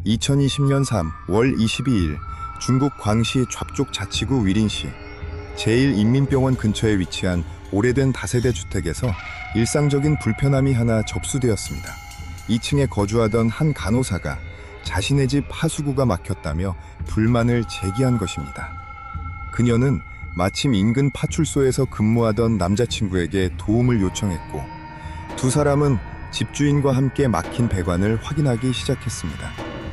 2020년 3월 22일 중국 광시 좌쪽 자치구 위린시 제1인민병원 근처에 위치한 오래된 다세대 주택에서 일상적인 불편함이 하나 접수되었습니다. 2층에 거주하던 한 간호사가 자신의 집 하수구가 막혔다며 불만을 제기한 것입니다. 그녀는 마침 인근 파출소에서 근무하던 남자친구에게 도움을 요청했고, 두 사람은 집주인과 함께 막힌 배관을 확인하기 시작했습니다.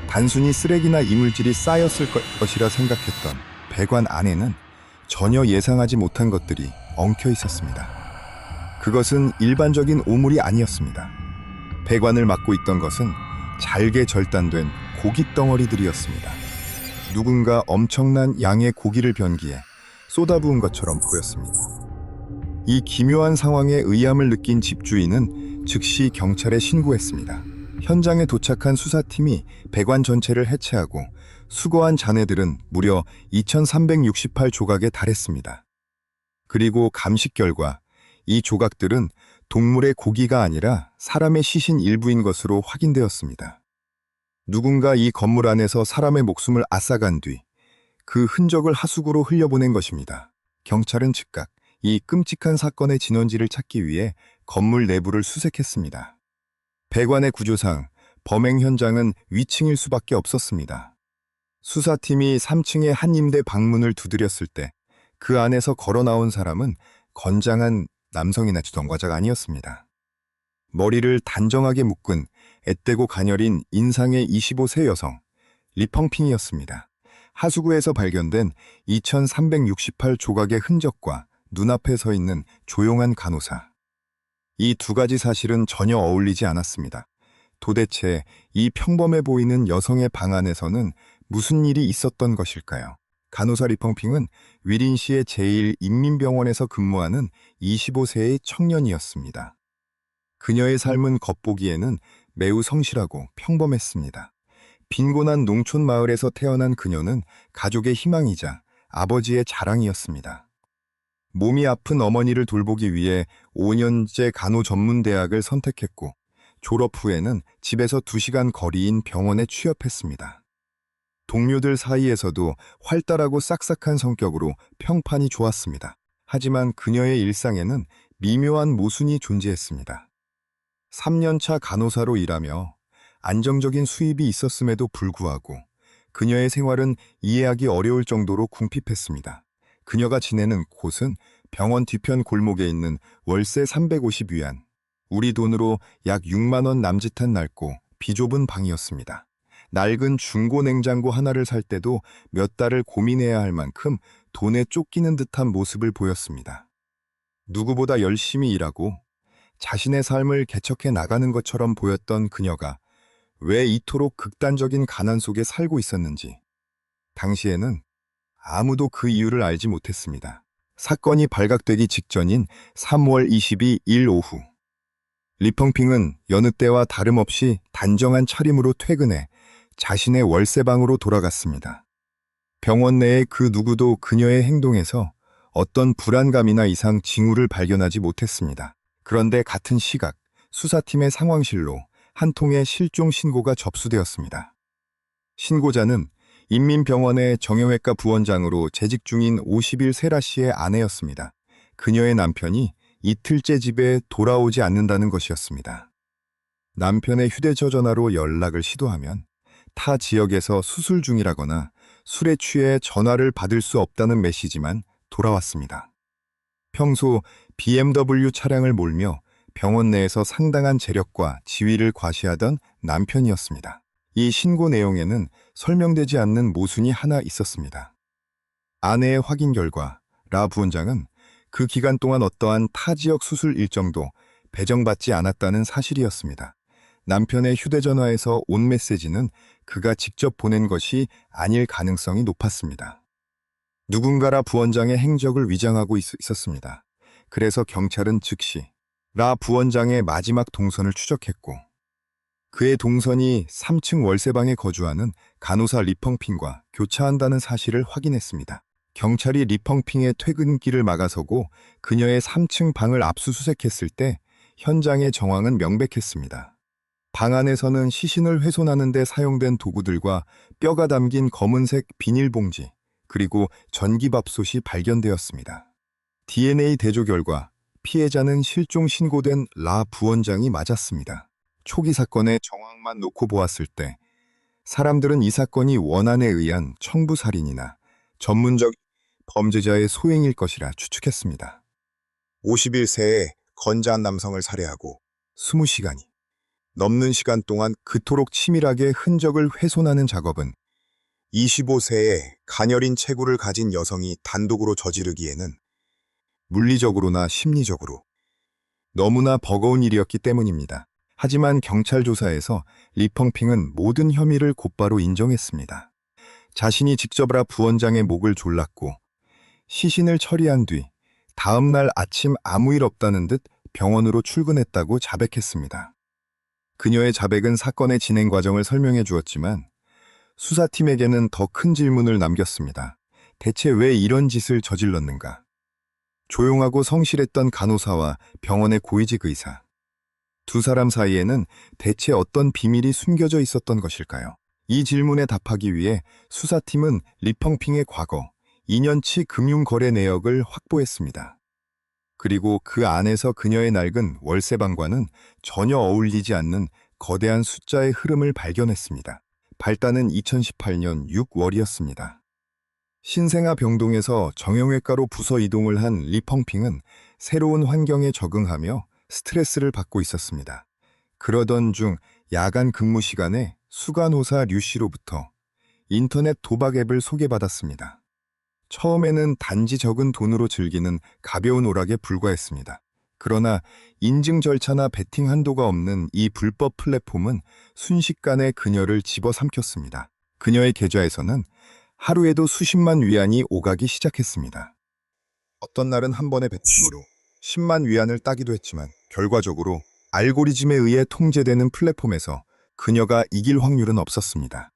단순히 쓰레기나 이물질이 쌓였을 것이라 생각했던 배관 안에는 전혀 예상하지 못한 것들이 엉켜 있었습니다. 그것은 일반적인 오물이 아니었습니다. 배관을 막고 있던 것은 잘게 절단된 고기 덩어리들이었습니다. 누군가 엄청난 양의 고기를 변기에 쏟아부은 것처럼 보였습니다. 이 기묘한 상황에 의아함을 느낀 집주인은 즉시 경찰에 신고했습니다. 현장에 도착한 수사팀이 배관 전체를 해체하고 수거한 잔해들은 무려 2,368조각에 달했습니다. 그리고 감식 결과 이 조각들은 동물의 고기가 아니라 사람의 시신 일부인 것으로 확인되었습니다. 누군가 이 건물 안에서 사람의 목숨을 앗아간 뒤 그 흔적을 하수구로 흘려보낸 것입니다. 경찰은 즉각 이 끔찍한 사건의 진원지를 찾기 위해 건물 내부를 수색했습니다. 배관의 구조상 범행 현장은 위층일 수밖에 없었습니다. 수사팀이 3층의 한 임대 방문을 두드렸을 때 그 안에서 걸어 나온 사람은 건장한 남성이나 전과자가 아니었습니다. 머리를 단정하게 묶은 앳되고 가녀린 인상의 25세 여성 리펑핑이었습니다. 하수구에서 발견된 2,368조각의 흔적과 눈앞에 서 있는 조용한 간호사. 이 두 가지 사실은 전혀 어울리지 않았습니다. 도대체 이 평범해 보이는 여성의 방 안에서는 무슨 일이 있었던 것일까요? 간호사 리펑핑은 위린시의 제1인민병원에서 근무하는 25세의 청년이었습니다. 그녀의 삶은 겉보기에는 매우 성실하고 평범했습니다. 빈곤한 농촌 마을에서 태어난 그녀는 가족의 희망이자 아버지의 자랑이었습니다. 몸이 아픈 어머니를 돌보기 위해 5년제 간호전문대학을 선택했고, 졸업 후에는 집에서 2시간 거리인 병원에 취업했습니다. 동료들 사이에서도 활달하고 싹싹한 성격으로 평판이 좋았습니다. 하지만 그녀의 일상에는 미묘한 모순이 존재했습니다. 3년차 간호사로 일하며 안정적인 수입이 있었음에도 불구하고 그녀의 생활은 이해하기 어려울 정도로 궁핍했습니다. 그녀가 지내는 곳은 병원 뒤편 골목에 있는 월세 350위안, 우리 돈으로 약 6만 원 남짓한 넓고 비좁은 방이었습니다. 낡은 중고 냉장고 하나를 살 때도 몇 달을 고민해야 할 만큼 돈에 쫓기는 듯한 모습을 보였습니다. 누구보다 열심히 일하고 자신의 삶을 개척해 나가는 것처럼 보였던 그녀가 왜 이토록 극단적인 가난 속에 살고 있었는지 당시에는 아무도 그 이유를 알지 못했습니다. 사건이 발각되기 직전인 3월 22일 오후, 리펑핑은 여느 때와 다름없이 단정한 차림으로 퇴근해 자신의 월세방으로 돌아갔습니다. 병원 내의 그 누구도 그녀의 행동에서 어떤 불안감이나 이상 징후를 발견하지 못했습니다. 그런데 같은 시각 수사팀의 상황실로 한 통의 실종 신고가 접수되었습니다. 신고자는 인민병원의 정형외과 부원장으로 재직 중인 50일 세라 씨의 아내였습니다. 그녀의 남편이 이틀째 집에 돌아오지 않는다는 것이었습니다. 남편의 휴대전화로 연락을 시도하면 타 지역에서 수술 중이라거나 술에 취해 전화를 받을 수 없다는 메시지만 돌아왔습니다. 평소 BMW 차량을 몰며 병원 내에서 상당한 재력과 지위를 과시하던 남편이었습니다. 이 신고 내용에는 설명되지 않는 모순이 하나 있었습니다. 아내의 확인 결과 라 부원장은 그 기간 동안 어떠한 타 지역 수술 일정도 배정받지 않았다는 사실이었습니다. 남편의 휴대전화에서 온 메시지는 그가 직접 보낸 것이 아닐 가능성이 높았습니다. 누군가라 부원장의 행적을 위장하고 있었습니다. 그래서 경찰은 즉시 라 부원장의 마지막 동선을 추적했고, 그의 동선이 3층 월세방에 거주하는 간호사 리펑핑과 교차한다는 사실을 확인했습니다. 경찰이 리펑핑의 퇴근길을 막아서고 그녀의 3층 방을 압수수색했을 때 현장의 정황은 명백했습니다. 방 안에서는 시신을 훼손하는 데 사용된 도구들과 뼈가 담긴 검은색 비닐봉지, 그리고 전기밥솥이 발견되었습니다. DNA 대조 결과 피해자는 실종 신고된 라 부원장이 맞았습니다. 초기 사건의 정황만 놓고 보았을 때 사람들은 이 사건이 원한에 의한 청부살인이나 전문적 범죄자의 소행일 것이라 추측했습니다. 51세의 건재한 남성을 살해하고 20시간이 넘는 시간 동안 그토록 치밀하게 흔적을 훼손하는 작업은 25세의 가녀린 체구를 가진 여성이 단독으로 저지르기에는 물리적으로나 심리적으로 너무나 버거운 일이었기 때문입니다. 하지만 경찰 조사에서 리펑핑은 모든 혐의를 곧바로 인정했습니다. 자신이 직접 라 부원장의 목을 졸랐고 시신을 처리한 뒤 다음 날 아침 아무 일 없다는 듯 병원으로 출근했다고 자백했습니다. 그녀의 자백은 사건의 진행 과정을 설명해 주었지만 수사팀에게는 더 큰 질문을 남겼습니다. 대체 왜 이런 짓을 저질렀는가? 조용하고 성실했던 간호사와 병원의 고위직 의사. 두 사람 사이에는 대체 어떤 비밀이 숨겨져 있었던 것일까요? 이 질문에 답하기 위해 수사팀은 리펑핑의 과거, 2년치 금융거래 내역을 확보했습니다. 그리고 그 안에서 그녀의 낡은 월세방과는 전혀 어울리지 않는 거대한 숫자의 흐름을 발견했습니다. 발단은 2018년 6월이었습니다. 신생아 병동에서 정형외과로 부서 이동을 한 리펑핑은 새로운 환경에 적응하며 스트레스를 받고 있었습니다. 그러던 중 야간 근무 시간에 수간호사 류 씨로부터 인터넷 도박 앱을 소개받았습니다. 처음에는 단지 적은 돈으로 즐기는 가벼운 오락에 불과했습니다. 그러나 인증 절차나 베팅 한도가 없는 이 불법 플랫폼은 순식간에 그녀를 집어삼켰습니다. 그녀의 계좌에서는 하루에도 수십만 위안이 오가기 시작했습니다. 어떤 날은 한 번의 베팅으로 10만 위안을 따기도 했지만 결과적으로 알고리즘에 의해 통제되는 플랫폼에서 그녀가 이길 확률은 없었습니다.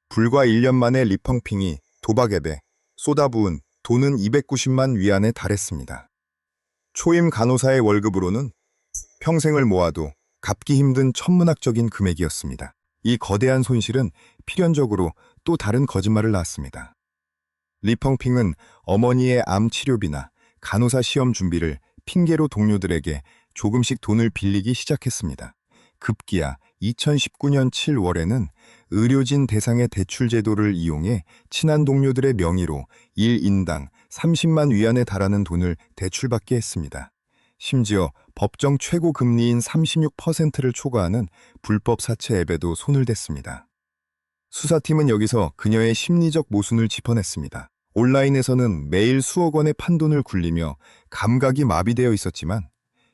불과 1년 만에 리펑핑이 도박 앱에 쏟아부은 돈은 290만 위안에 달했습니다. 초임 간호사의 월급으로는 평생을 모아도 갚기 힘든 천문학적인 금액이었습니다. 이 거대한 손실은 필연적으로 또 다른 거짓말을 낳았습니다. 리펑핑은 어머니의 암 치료비나 간호사 시험 준비를 핑계로 동료들에게 조금씩 돈을 빌리기 시작했습니다. 급기야 2019년 7월에는 의료진 대상의 대출 제도를 이용해 친한 동료들의 명의로 1인당 30만 위안에 달하는 돈을 대출받게 했습니다. 심지어 법정 최고 금리인 36%를 초과하는 불법 사채 앱에도 손을 댔습니다. 수사팀은 여기서 그녀의 심리적 모순을 짚어냈습니다. 온라인에서는 매일 수억 원의 판돈을 굴리며 감각이 마비되어 있었지만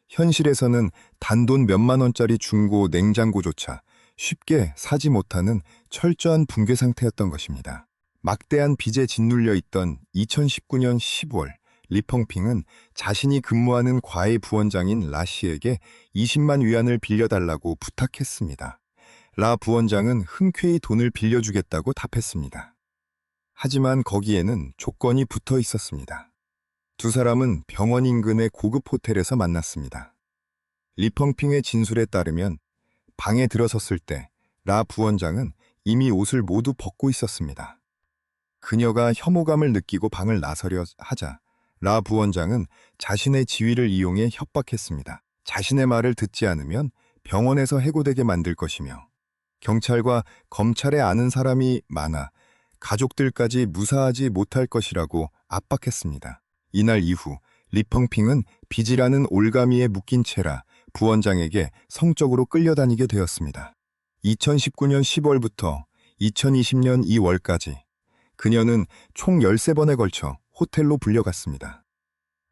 현실에서는 단돈 몇만 원짜리 중고 냉장고조차 쉽게 사지 못하는 철저한 붕괴 상태였던 것입니다. 막대한 빚에 짓눌려 있던 2019년 10월, 리펑핑은 자신이 근무하는 과외 부원장인 라 씨에게 20만 위안을 빌려달라고 부탁했습니다. 라 부원장은 흔쾌히 돈을 빌려주겠다고 답했습니다. 하지만 거기에는 조건이 붙어 있었습니다. 두 사람은 병원 인근의 고급 호텔에서 만났습니다. 리펑핑의 진술에 따르면 방에 들어섰을 때 라 부원장은 이미 옷을 모두 벗고 있었습니다. 그녀가 혐오감을 느끼고 방을 나서려 하자 라 부원장은 자신의 지위를 이용해 협박했습니다. 자신의 말을 듣지 않으면 병원에서 해고되게 만들 것이며 경찰과 검찰에 아는 사람이 많아 가족들까지 무사하지 못할 것이라고 압박했습니다. 이날 이후 리펑핑은 빚이라는 올가미에 묶인 채라 부원장에게 성적으로 끌려다니게 되었습니다. 2019년 10월부터 2020년 2월까지 그녀는 총 13번에 걸쳐 호텔로 불려갔습니다.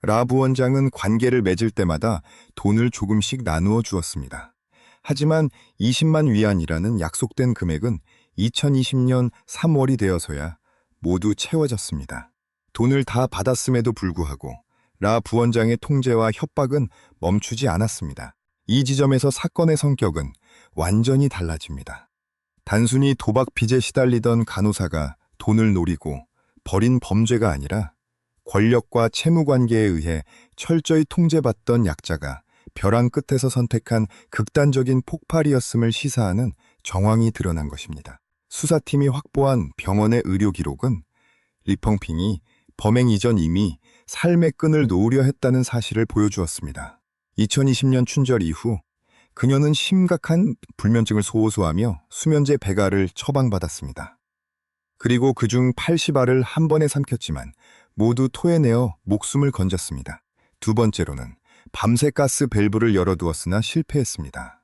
라 부원장은 관계를 맺을 때마다 돈을 조금씩 나누어 주었습니다. 하지만 20만 위안이라는 약속된 금액은 2020년 3월이 되어서야 모두 채워졌습니다. 돈을 다 받았음에도 불구하고 라 부원장의 통제와 협박은 멈추지 않았습니다. 이 지점에서 사건의 성격은 완전히 달라집니다. 단순히 도박 빚에 시달리던 간호사가 돈을 노리고 벌인 범죄가 아니라 권력과 채무 관계에 의해 철저히 통제받던 약자가 벼랑 끝에서 선택한 극단적인 폭발이었음을 시사하는 정황이 드러난 것입니다. 수사팀이 확보한 병원의 의료 기록은 리펑핑이 범행 이전 이미 삶의 끈을 놓으려 했다는 사실을 보여주었습니다. 2020년 춘절 이후 그녀는 심각한 불면증을 소호소하며 수면제 배갈을 처방받았습니다. 그리고 그중 80알을 한 번에 삼켰지만 모두 토해내어 목숨을 건졌습니다. 두 번째로는 밤새 가스 밸브를 열어두었으나 실패했습니다.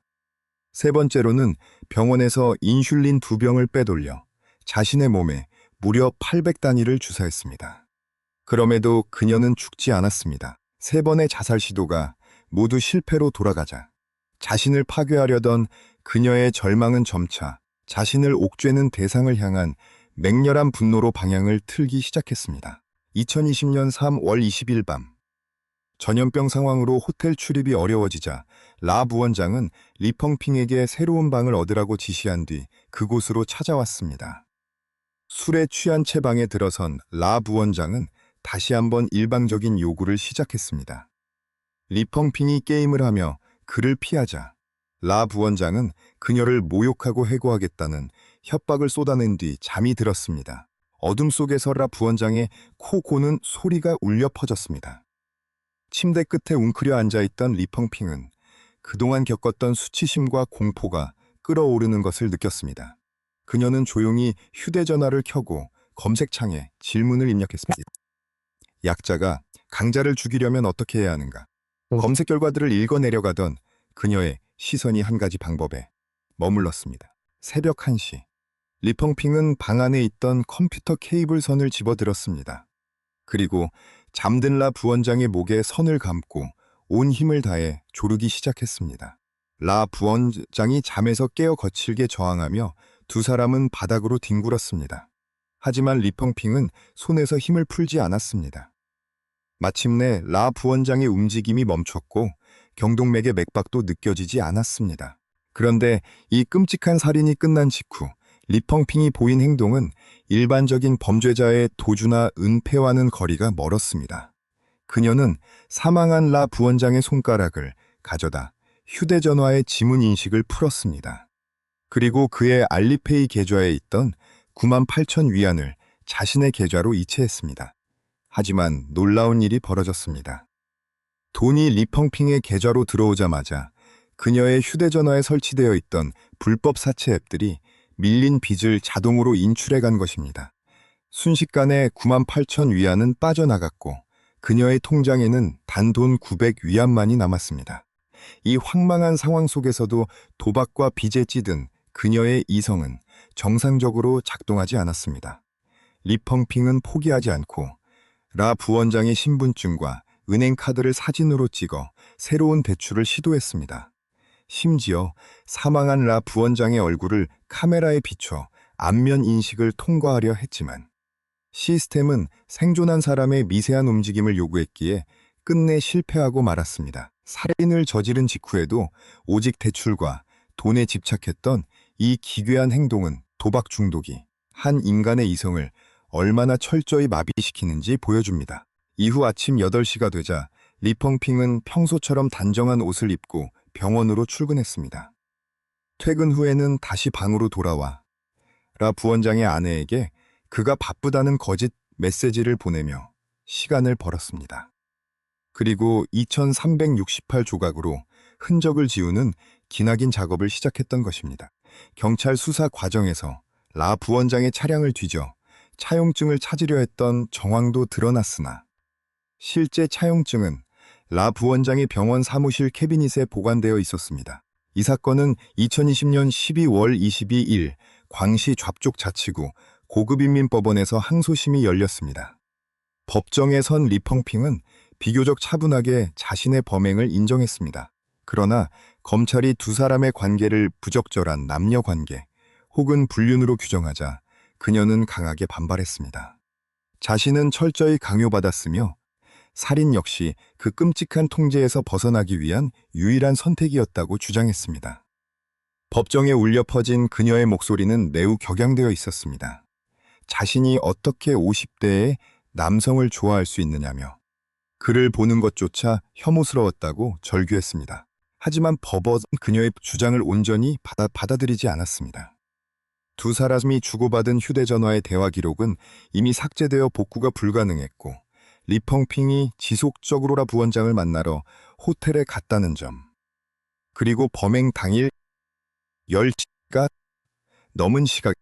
세 번째로는 병원에서 인슐린 2병을 빼돌려 자신의 몸에 무려 800단위를 주사했습니다. 그럼에도 그녀는 죽지 않았습니다. 세 번의 자살 시도가 모두 실패로 돌아가자 자신을 파괴하려던 그녀의 절망은 점차 자신을 옥죄는 대상을 향한 맹렬한 분노로 방향을 틀기 시작했습니다. 2020년 3월 20일 밤 전염병 상황으로 호텔 출입이 어려워지자 라 부원장은 리펑핑에게 새로운 방을 얻으라고 지시한 뒤 그곳으로 찾아왔습니다. 술에 취한 채 방에 들어선 라 부원장은 다시 한번 일방적인 요구를 시작했습니다. 리펑핑이 게임을 하며 그를 피하자 라 부원장은 그녀를 모욕하고 해고하겠다는 협박을 쏟아낸 뒤 잠이 들었습니다. 어둠 속에서 라 부원장의 코 고는 소리가 울려 퍼졌습니다. 침대 끝에 웅크려 앉아있던 리펑핑은 그동안 겪었던 수치심과 공포가 끓어오르는 것을 느꼈습니다. 그녀는 조용히 휴대전화를 켜고 검색창에 질문을 입력했습니다. 약자가 강자를 죽이려면 어떻게 해야 하는가? 검색 결과들을 읽어내려가던 그녀의 시선이 한 가지 방법에 머물렀습니다. 새벽 1시, 리펑핑은 방 안에 있던 컴퓨터 케이블 선을 집어들었습니다. 그리고 잠든 라 부원장의 목에 선을 감고 온 힘을 다해 조르기 시작했습니다. 라 부원장이 잠에서 깨어 거칠게 저항하며 두 사람은 바닥으로 뒹굴었습니다. 하지만 리펑핑은 손에서 힘을 풀지 않았습니다. 마침내 라 부원장의 움직임이 멈췄고 경동맥의 맥박도 느껴지지 않았습니다. 그런데 이 끔찍한 살인이 끝난 직후 리펑핑이 보인 행동은 일반적인 범죄자의 도주나 은폐와는 거리가 멀었습니다. 그녀는 사망한 라 부원장의 손가락을 가져다 휴대전화의 지문 인식을 풀었습니다. 그리고 그의 알리페이 계좌에 있던 98,000 위안을 자신의 계좌로 이체했습니다. 하지만 놀라운 일이 벌어졌습니다. 돈이 리펑핑의 계좌로 들어오자마자 그녀의 휴대전화에 설치되어 있던 불법 사채 앱들이 밀린 빚을 자동으로 인출해 간 것입니다. 순식간에 98,000 위안은 빠져나갔고 그녀의 통장에는 단돈 900 위안만이 남았습니다. 이 황망한 상황 속에서도 도박과 빚에 찌든 그녀의 이성은 정상적으로 작동하지 않았습니다. 리펑핑은 포기하지 않고 라 부원장의 신분증과 은행 카드를 사진으로 찍어 새로운 대출을 시도했습니다. 심지어 사망한 라 부원장의 얼굴을 카메라에 비춰 안면 인식을 통과하려 했지만 시스템은 생존한 사람의 미세한 움직임을 요구했기에 끝내 실패하고 말았습니다. 살인을 저지른 직후에도 오직 대출과 돈에 집착했던 이 기괴한 행동은 도박 중독이 한 인간의 이성을 얼마나 철저히 마비시키는지 보여줍니다. 이후 아침 8시가 되자 리펑핑은 평소처럼 단정한 옷을 입고 병원으로 출근했습니다. 퇴근 후에는 다시 방으로 돌아와 라 부원장의 아내에게 그가 바쁘다는 거짓 메시지를 보내며 시간을 벌었습니다. 그리고 2368조각으로 흔적을 지우는 기나긴 작업을 시작했던 것입니다. 경찰 수사 과정에서 라 부원장의 차량을 뒤져 차용증을 찾으려 했던 정황도 드러났으나 실제 차용증은 라 부원장의 병원 사무실 캐비닛에 보관되어 있었습니다. 이 사건은 2020년 12월 22일 광시 좌쪽자치구 고급인민법원에서 항소심이 열렸습니다. 법정에 선 리펑핑은 비교적 차분하게 자신의 범행을 인정했습니다. 그러나 검찰이 두 사람의 관계를 부적절한 남녀관계 혹은 불륜으로 규정하자 그녀는 강하게 반발했습니다. 자신은 철저히 강요받았으며 살인 역시 그 끔찍한 통제에서 벗어나기 위한 유일한 선택이었다고 주장했습니다. 법정에 울려 퍼진 그녀의 목소리는 매우 격양되어 있었습니다. 자신이 어떻게 50대의 남성을 좋아할 수 있느냐며 그를 보는 것조차 혐오스러웠다고 절규했습니다. 하지만 법원은 그녀의 주장을 온전히 받아들이지 않았습니다. 두 사람이 주고받은 휴대전화의 대화 기록은 이미 삭제되어 복구가 불가능했고, 리펑핑이 지속적으로 라 부원장을 만나러 호텔에 갔다는 점, 그리고 범행 당일 10시가 넘은 시각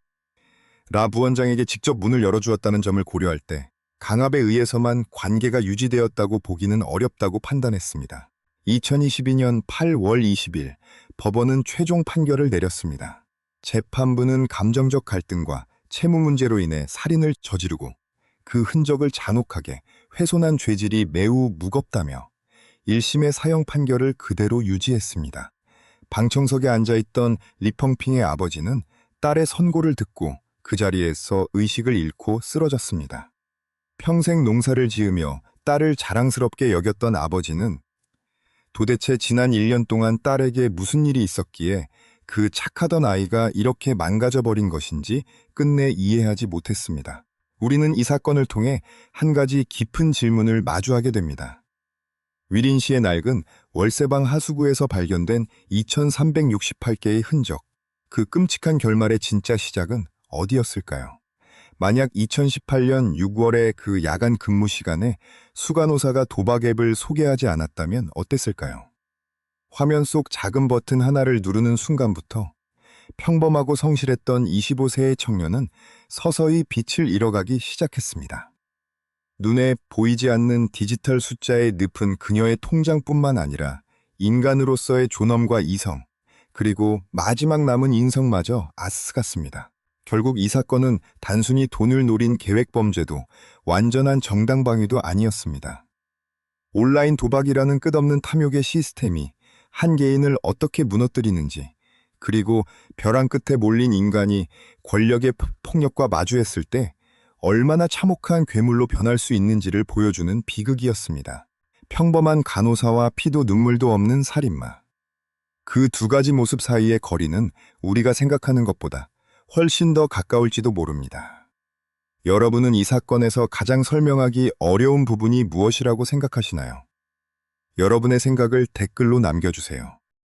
라 부원장에게 직접 문을 열어주었다는 점을 고려할 때 강압에 의해서만 관계가 유지되었다고 보기는 어렵다고 판단했습니다. 2022년 8월 20일 법원은 최종 판결을 내렸습니다. 재판부는 감정적 갈등과 채무 문제로 인해 살인을 저지르고 그 흔적을 잔혹하게 훼손한 죄질이 매우 무겁다며 1심의 사형 판결을 그대로 유지했습니다. 방청석에 앉아있던 리펑핑의 아버지는 딸의 선고를 듣고 그 자리에서 의식을 잃고 쓰러졌습니다. 평생 농사를 지으며 딸을 자랑스럽게 여겼던 아버지는 도대체 지난 1년 동안 딸에게 무슨 일이 있었기에 그 착하던 아이가 이렇게 망가져버린 것인지 끝내 이해하지 못했습니다. 우리는 이 사건을 통해 한 가지 깊은 질문을 마주하게 됩니다. 위린 씨의 낡은 월세방 하수구에서 발견된 2368개의 흔적, 그 끔찍한 결말의 진짜 시작은 어디였을까요? 만약 2018년 6월의 그 야간 근무 시간에 수간호사가 도박 앱을 소개하지 않았다면 어땠을까요? 화면 속 작은 버튼 하나를 누르는 순간부터 평범하고 성실했던 25세의 청년은 서서히 빛을 잃어가기 시작했습니다. 눈에 보이지 않는 디지털 숫자의 늪은 그녀의 통장뿐만 아니라 인간으로서의 존엄과 이성, 그리고 마지막 남은 인성마저 앗스갔습니다. 결국 이 사건은 단순히 돈을 노린 계획범죄도 완전한 정당방위도 아니었습니다. 온라인 도박이라는 끝없는 탐욕의 시스템이 한 개인을 어떻게 무너뜨리는지, 그리고 벼랑 끝에 몰린 인간이 권력의 폭력과 마주했을 때 얼마나 참혹한 괴물로 변할 수 있는지를 보여주는 비극이었습니다. 평범한 간호사와 피도 눈물도 없는 살인마. 그 두 가지 모습 사이의 거리는 우리가 생각하는 것보다 훨씬 더 가까울지도 모릅니다. 여러분은 이 사건에서 가장 설명하기 어려운 부분이 무엇이라고 생각하시나요? 여러분의 생각을 댓글로 남겨주세요.